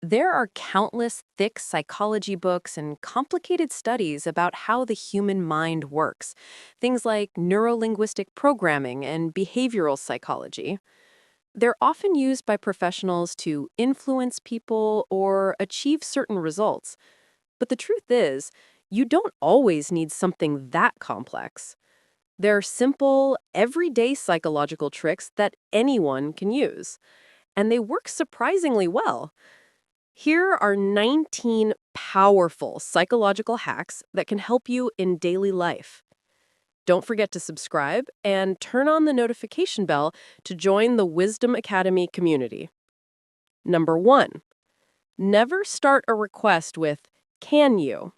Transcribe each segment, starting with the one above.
There are countless thick psychology books and complicated studies about how the human mind works, things like neurolinguistic programming and behavioral psychology. They're often used by professionals to influence people or achieve certain results. But the truth is, you don't always need something that complex. There are simple, everyday psychological tricks that anyone can use, and they work surprisingly well. Here are 19 powerful psychological hacks that can help you in daily life. Don't forget to subscribe and turn on the notification bell to join the Wisdom Academy community. Number 1, never start a request with, "Can you?"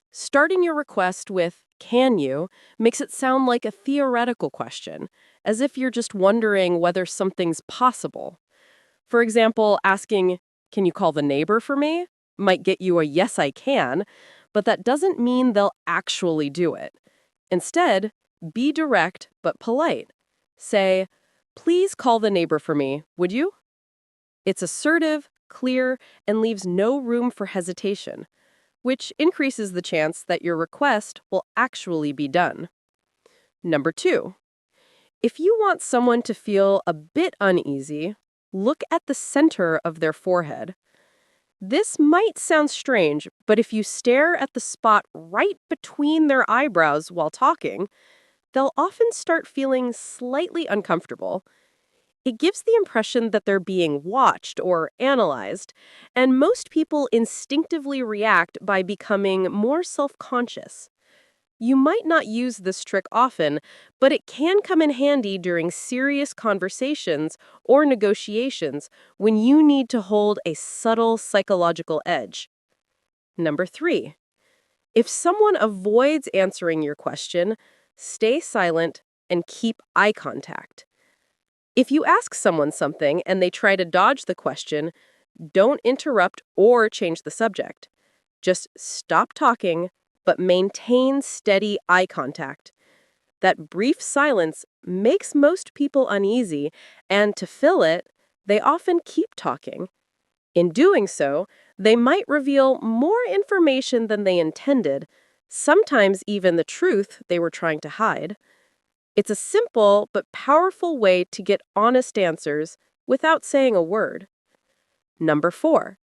Starting your request with, "Can you?" makes it sound like a theoretical question, as if you're just wondering whether something's possible. For example, asking, "Can you call the neighbor for me?" might get you a "yes, I can," but that doesn't mean they'll actually do it. Instead, be direct but polite. Say, "Please call the neighbor for me, would you?" It's assertive, clear, and leaves no room for hesitation, which increases the chance that your request will actually be done. Number 2, if you want someone to feel a bit uneasy, look at the center of their forehead. This might sound strange, but if you stare at the spot right between their eyebrows while talking, they'll often start feeling slightly uncomfortable. It gives the impression that they're being watched or analyzed, and most people instinctively react by becoming more self-conscious. You might not use this trick often, but it can come in handy during serious conversations or negotiations when you need to hold a subtle psychological edge. Number 3, if someone avoids answering your question, stay silent and keep eye contact. If you ask someone something and they try to dodge the question, don't interrupt or change the subject. Just stop talking, but maintain steady eye contact. That brief silence makes most people uneasy, and to fill it, they often keep talking. In doing so, they might reveal more information than they intended, sometimes even the truth they were trying to hide. It's a simple but powerful way to get honest answers without saying a word. Number 4,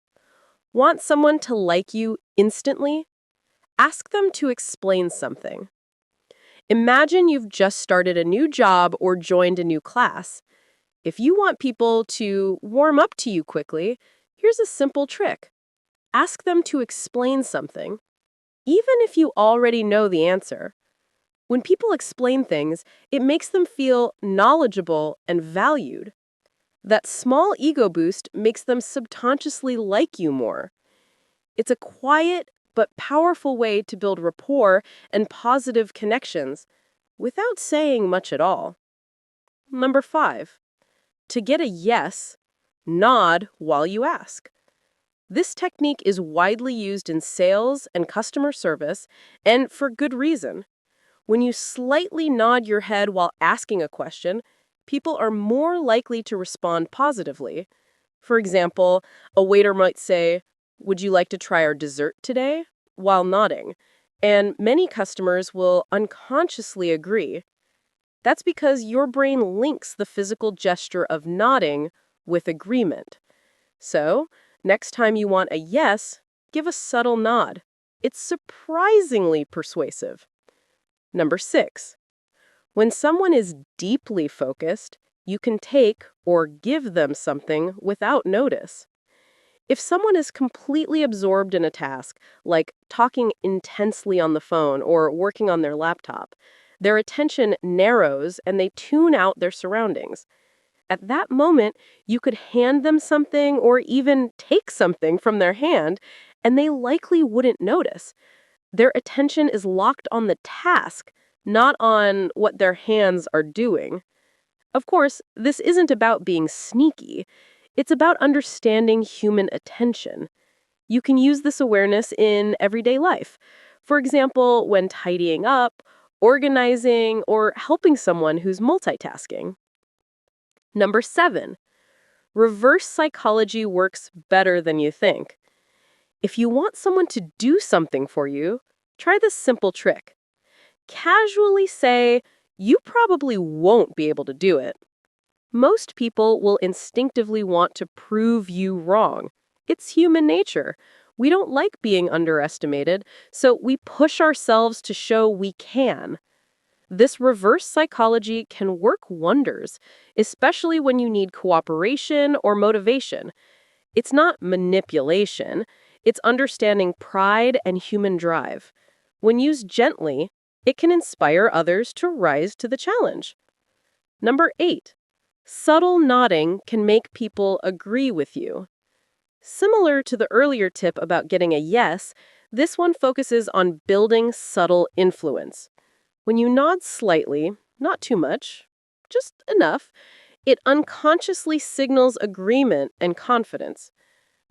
want someone to like you instantly? Ask them to explain something. Imagine you've just started a new job or joined a new class. If you want people to warm up to you quickly, here's a simple trick. Ask them to explain something, even if you already know the answer. When people explain things, it makes them feel knowledgeable and valued. That small ego boost makes them subconsciously like you more. It's a quiet but powerful way to build rapport and positive connections without saying much at all. Number 5, to get a yes, nod while you ask. This technique is widely used in sales and customer service, and for good reason. When you slightly nod your head while asking a question, people are more likely to respond positively. For example, a waiter might say, "Would you like to try our dessert today?" while nodding, and many customers will unconsciously agree. That's because your brain links the physical gesture of nodding with agreement. So, next time you want a yes, give a subtle nod. It's surprisingly persuasive. Number 6, when someone is deeply focused, you can take or give them something without notice. If someone is completely absorbed in a task, like talking intensely on the phone or working on their laptop, their attention narrows and they tune out their surroundings. At that moment, you could hand them something or even take something from their hand, and they likely wouldn't notice. Their attention is locked on the task, not on what their hands are doing. Of course, this isn't about being sneaky. It's about understanding human attention. You can use this awareness in everyday life. For example, when tidying up, organizing, or helping someone who's multitasking. Number 7, Reverse psychology works better than you think. If you want someone to do something for you, try this simple trick. Casually say, "You probably won't be able to do it." Most people will instinctively want to prove you wrong. It's human nature. We don't like being underestimated, so we push ourselves to show we can. This reverse psychology can work wonders, especially when you need cooperation or motivation. It's not manipulation, it's understanding pride and human drive. When used gently, it can inspire others to rise to the challenge. Number 8. Subtle nodding can make people agree with you. Similar to the earlier tip about getting a yes, this one focuses on building subtle influence. When you nod slightly, not too much, just enough, it unconsciously signals agreement and confidence.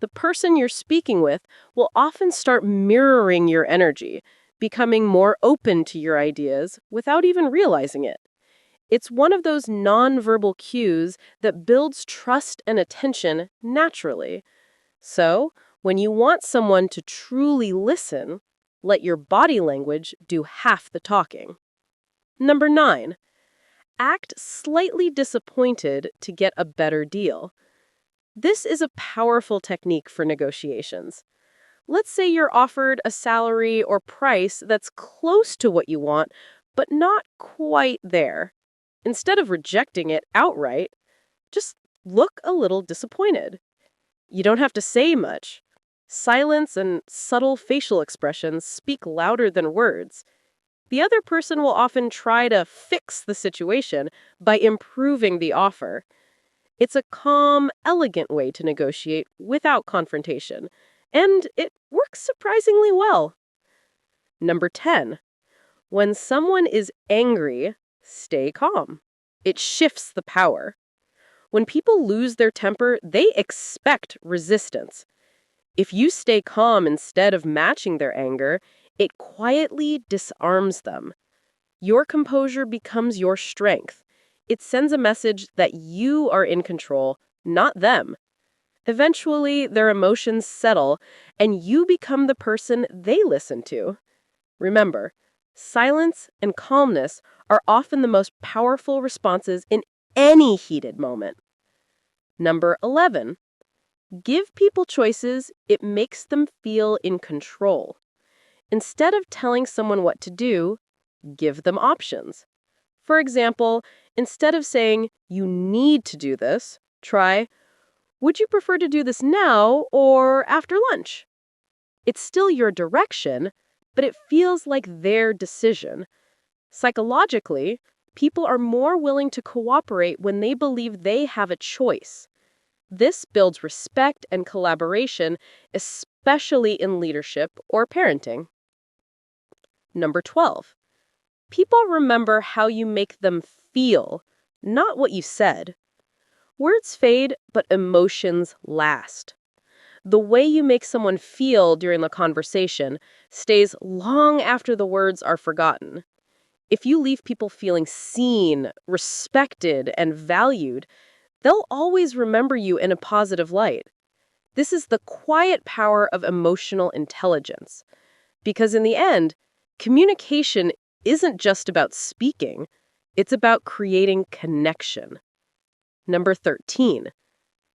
The person you're speaking with will often start mirroring your energy, becoming more open to your ideas without even realizing it. It's one of those nonverbal cues that builds trust and attention naturally. So, when you want someone to truly listen, let your body language do half the talking. Number 9. Act slightly disappointed to get a better deal. This is a powerful technique for negotiations. Let's say you're offered a salary or price that's close to what you want, but not quite there. Instead of rejecting it outright, just look a little disappointed. You don't have to say much. Silence and subtle facial expressions speak louder than words. The other person will often try to fix the situation by improving the offer. It's a calm, elegant way to negotiate without confrontation, and it works surprisingly well. Number 10. When someone is angry, stay calm. It shifts the power. When people lose their temper, they expect resistance. If you stay calm instead of matching their anger, it quietly disarms them. Your composure becomes your strength. It sends a message that you are in control, not them. Eventually, their emotions settle, and you become the person they listen to. Remember, silence and calmness are often the most powerful responses in any heated moment. Number 11. Give people choices, it makes them feel in control. Instead of telling someone what to do, give them options. For example, instead of saying, "You need to do this," try, "Would you prefer to do this now or after lunch?" It's still your direction, but it feels like their decision. Psychologically, people are more willing to cooperate when they believe they have a choice. This builds respect and collaboration, especially in leadership or parenting. Number 12. People remember how you make them feel, not what you said. Words fade, but emotions last. The way you make someone feel during the conversation stays long after the words are forgotten. If you leave people feeling seen, respected, and valued, they'll always remember you in a positive light. This is the quiet power of emotional intelligence. Because in the end, communication isn't just about speaking, it's about creating connection. Number 13.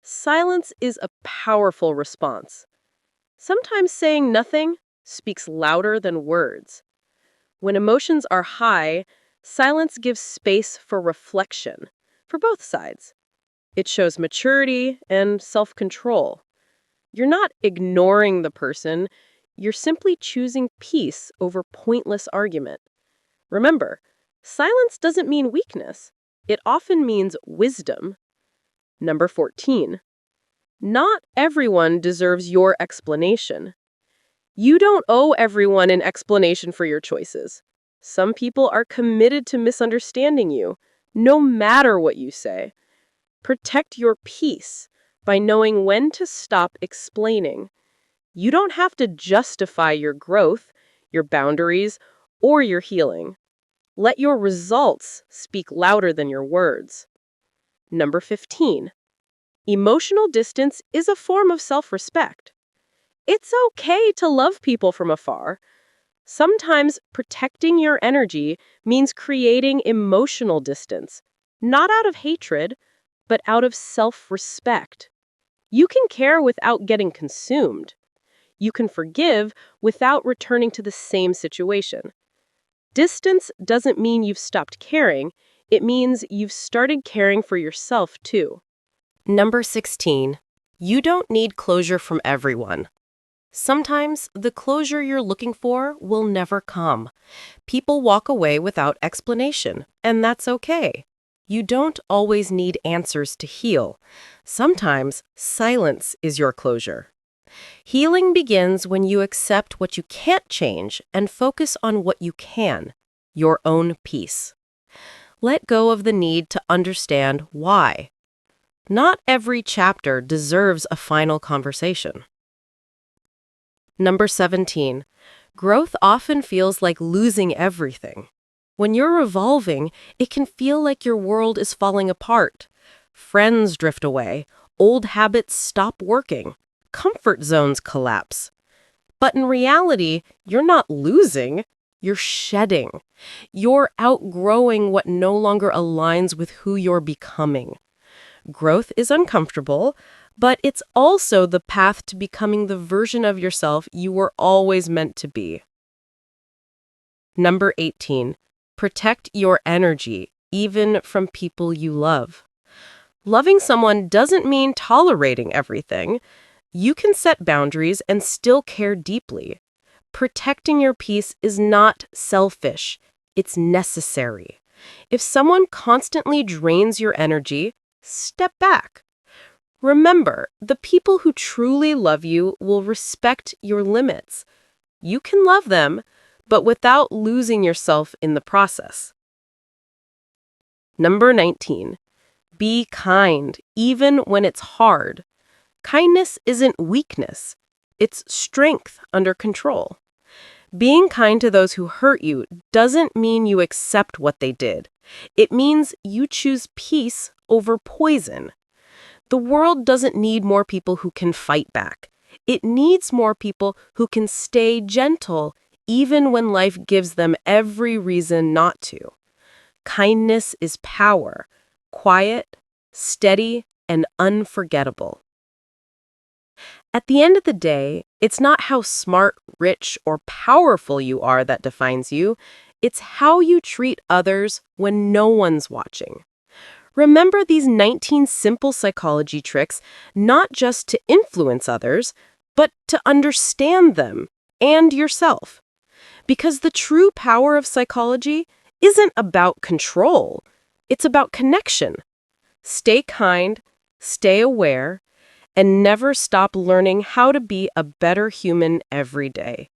Silence is a powerful response. Sometimes saying nothing speaks louder than words. When emotions are high, silence gives space for reflection, for both sides. It shows maturity and self-control. You're not ignoring the person, you're simply choosing peace over pointless argument. Remember, silence doesn't mean weakness. It often means wisdom. Number 14. Not everyone deserves your explanation. You don't owe everyone an explanation for your choices. Some people are committed to misunderstanding you, no matter what you say. Protect your peace by knowing when to stop explaining. You don't have to justify your growth, your boundaries, or your healing. Let your results speak louder than your words. Number 15. Emotional distance is a form of self-respect. It's okay to love people from afar. Sometimes protecting your energy means creating emotional distance, not out of hatred, but out of self-respect. You can care without getting consumed. You can forgive without returning to the same situation. Distance doesn't mean you've stopped caring, it means you've started caring for yourself too. Number 16. You don't need closure from everyone. Sometimes the closure you're looking for will never come. People walk away without explanation, and that's okay. You don't always need answers to heal. Sometimes silence is your closure. Healing begins when you accept what you can't change and focus on what you can, your own peace. Let go of the need to understand why. Not every chapter deserves a final conversation. Number 17. Growth often feels like losing everything. When you're evolving, it can feel like your world is falling apart. Friends drift away, old habits stop working, comfort zones collapse. But in reality, you're not losing, you're shedding. You're outgrowing what no longer aligns with who you're becoming. Growth is uncomfortable, but it's also the path to becoming the version of yourself you were always meant to be. Number 18. Protect your energy, even from people you love. Loving someone doesn't mean tolerating everything. You can set boundaries and still care deeply. Protecting your peace is not selfish, it's necessary. If someone constantly drains your energy, step back. Remember, the people who truly love you will respect your limits. You can love them, but without losing yourself in the process. Number 19. Be kind, even when it's hard. Kindness isn't weakness, it's strength under control. Being kind to those who hurt you doesn't mean you accept what they did. It means you choose peace over poison. The world doesn't need more people who can fight back. It needs more people who can stay gentle even when life gives them every reason not to. Kindness is power, quiet, steady, and unforgettable. At the end of the day, it's not how smart, rich, or powerful you are that defines you. It's how you treat others when no one's watching. Remember these 19 simple psychology tricks, not just to influence others, but to understand them and yourself. Because the true power of psychology isn't about control, it's about connection. Stay kind, stay aware, and never stop learning how to be a better human every day.